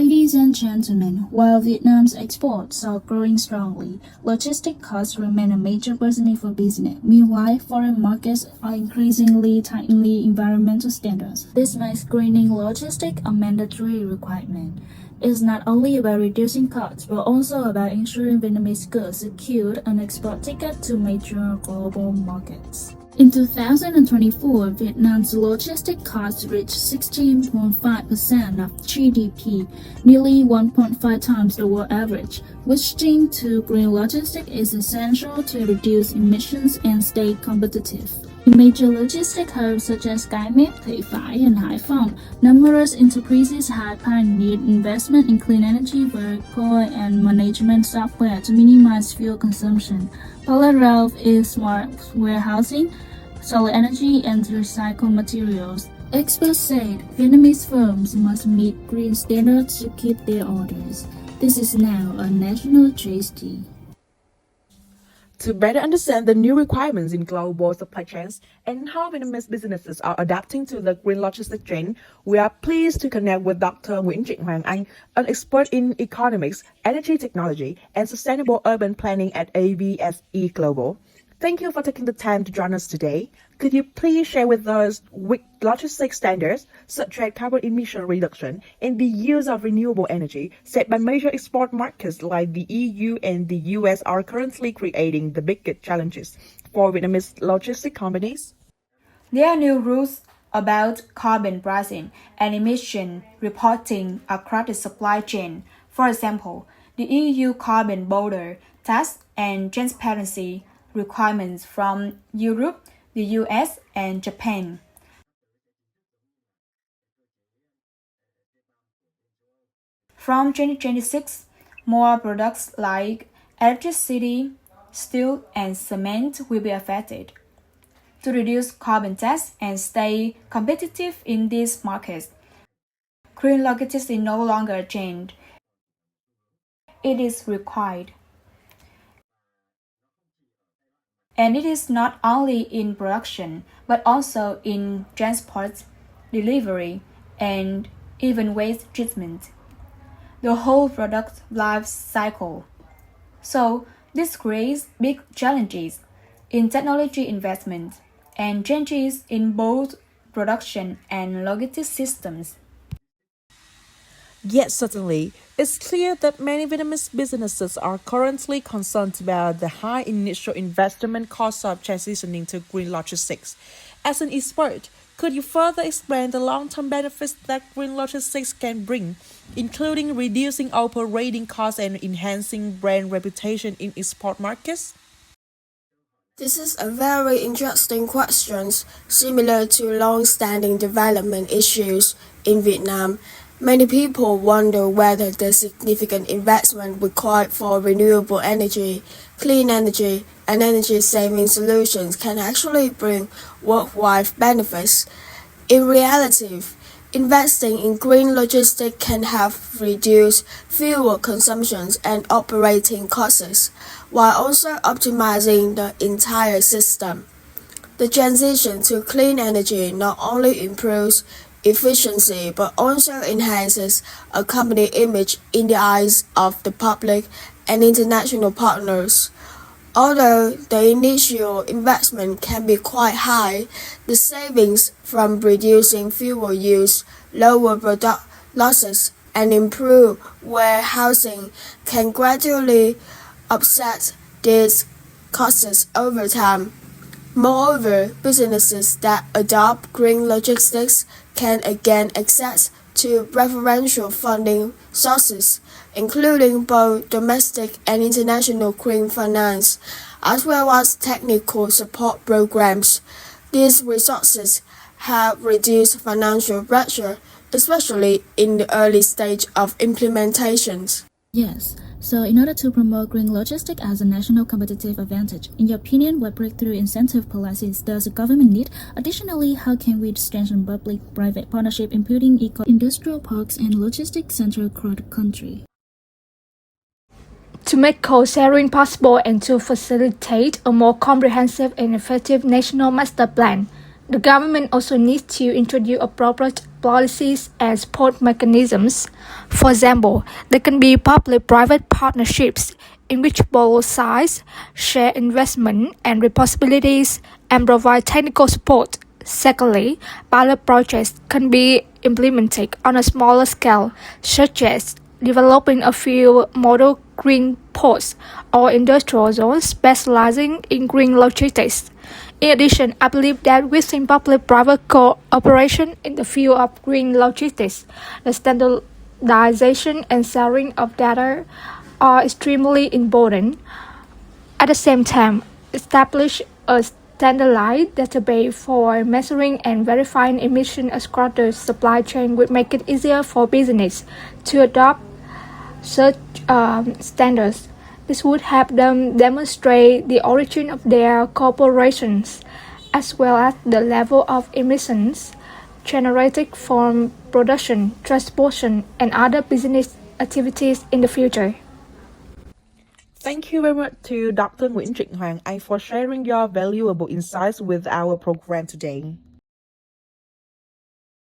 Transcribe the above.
Ladies and gentlemen, while Vietnam's exports are growing strongly, logistic costs remain a major burden for business. Meanwhile, foreign markets are increasingly tightening environmental standards. This makes greening logistics a mandatory requirement. It's not only about reducing costs, but also about ensuring Vietnamese goods secured an export ticket to major global markets. In 2024, Vietnam's logistic costs reached 16.5% of GDP, nearly 1.5 times the world average. Switching to green logistics is essential to reduce emissions and stay competitive. In major logistic hubs such as Cái Mép, Thị Phải, and Hải Phòng, numerous enterprises have pioneered investment in clean energy vehicle and management software to minimize fuel consumption. Parallel is smart warehousing, solar energy, and recycled materials. Experts said Vietnamese firms must meet green standards to keep their orders. This is now a national tragedy. To better understand the new requirements in global supply chains and how Vietnamese businesses are adapting to the green logistics trend, we are pleased to connect with Dr. Nguyễn Trịnh Hoàng Anh, an expert in economics, energy technology, and sustainable urban planning at AVSE Global. Thank you for taking the time to join us today. Could you please share with us which logistics standards, such as carbon emission reduction and the use of renewable energy, set by major export markets like the EU and the US are currently creating the biggest challenges for Vietnamese logistics companies? There are new rules about carbon pricing and emission reporting across the supply chain. For example, the EU carbon border tax and transparency requirements from Europe, the US, and Japan. From 2026, more products like electricity, steel, and cement will be affected. To reduce carbon tax and stay competitive in these markets, green logistics is no longer a trend. It is required. And it is not only in production, but also in transport, delivery, and even waste treatment. The whole product life cycle. So, this creates big challenges in technology investment and changes in both production and logistics systems. Yes, certainly. It's clear that many Vietnamese businesses are currently concerned about the high initial investment costs of transitioning to green logistics. As an expert, could you further explain the long-term benefits that green logistics can bring, including reducing operating costs and enhancing brand reputation in export markets? This is a very interesting question, similar to long-standing development issues in Vietnam. Many people wonder whether the significant investment required for renewable energy, clean energy, and energy-saving solutions can actually bring worthwhile benefits. In reality, investing in green logistics can help reduce fuel consumption and operating costs, while also optimizing the entire system. The transition to clean energy not only improves efficiency but also enhances a company image in the eyes of the public and international partners. Although the initial investment can be quite high, the savings from reducing fuel use, lower product losses, and improved warehousing can gradually offset these costs over time. Moreover, businesses that adopt green logistics can again access to preferential funding sources, including both domestic and international green finance, as well as technical support programs. These resources have reduced financial pressure, especially in the early stage of implementations. Yes. So in order to promote green logistics as a national competitive advantage, in your opinion, what breakthrough incentive policies does the government need? Additionally, how can we strengthen public-private partnership in building eco-industrial parks and logistics centers across the country? To make co-sharing possible and to facilitate a more comprehensive and effective national master plan, the government also needs to introduce appropriate policies and support mechanisms. For example, there can be public-private partnerships in which both sides share investment and responsibilities and provide technical support. Secondly, pilot projects can be implemented on a smaller scale, such as developing a few model green ports or industrial zones specializing in green logistics. In addition, I believe that within public-private cooperation in the field of green logistics, the standardization and sharing of data are extremely important. At the same time, establish a standardized database for measuring and verifying emissions across the supply chain would make it easier for business to adopt such standards. This would help them demonstrate the origin of their corporations, as well as the level of emissions generated from production, transportation, and other business activities in the future. Thank you very much to Dr. Nguyễn Trịnh Hoàng Anh for sharing your valuable insights with our program today.